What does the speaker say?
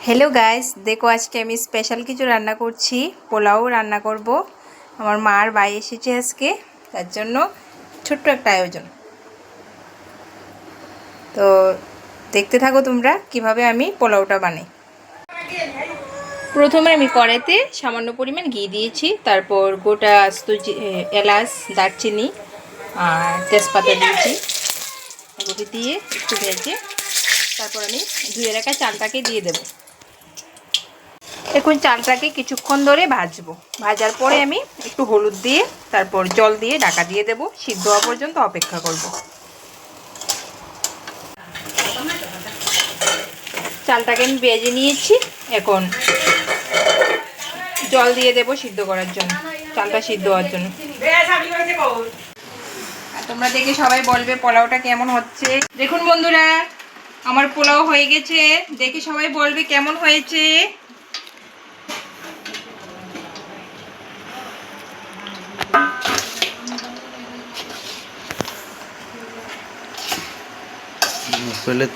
Hello guys, देखो आज के আমি স্পেশাল কিছু রান্না করছি। পোলাও রান্না করব। আমার মার ভাই এসেছে আজকে, তার জন্য ছোট্ট একটা আয়োজন। তো দেখতে থাকো তোমরা কিভাবে আমি পোলাওটা বানাই। প্রথমে আমি কড়াইতে সামান্য পরিমাণ ঘি দিয়েছি, তারপর গোটা আস্ত এলাচ, দারচিনি আর তেজপাতা দিয়েছি। এগুলো দিয়ে একটু ভেজে তারপর আমি ধুয়ে রাখা চালটাকে দিয়ে দেব। এখন চালটাকে কিছুক্ষণ ধরে ভাজবো। ভাজার পরে আমি একটু হলুদ দিয়ে তারপর জল দিয়ে ঢাকা দিয়ে দেব। সিদ্ধ হওয়া পর্যন্ত অপেক্ষা করব। চালটাকে আমি ভেজে নিয়েছি, এখন জল দিয়ে দেব সিদ্ধ করার জন্য, চালটা সিদ্ধ হওয়ার জন্য। আর তোমরা দেখে সবাই বলবে পোলাওটা কেমন হচ্ছে। দেখুন বন্ধুরা, আমার পোলাও হয়ে গেছে। দেখে সবাই বলবে কেমন হয়েছে। Suele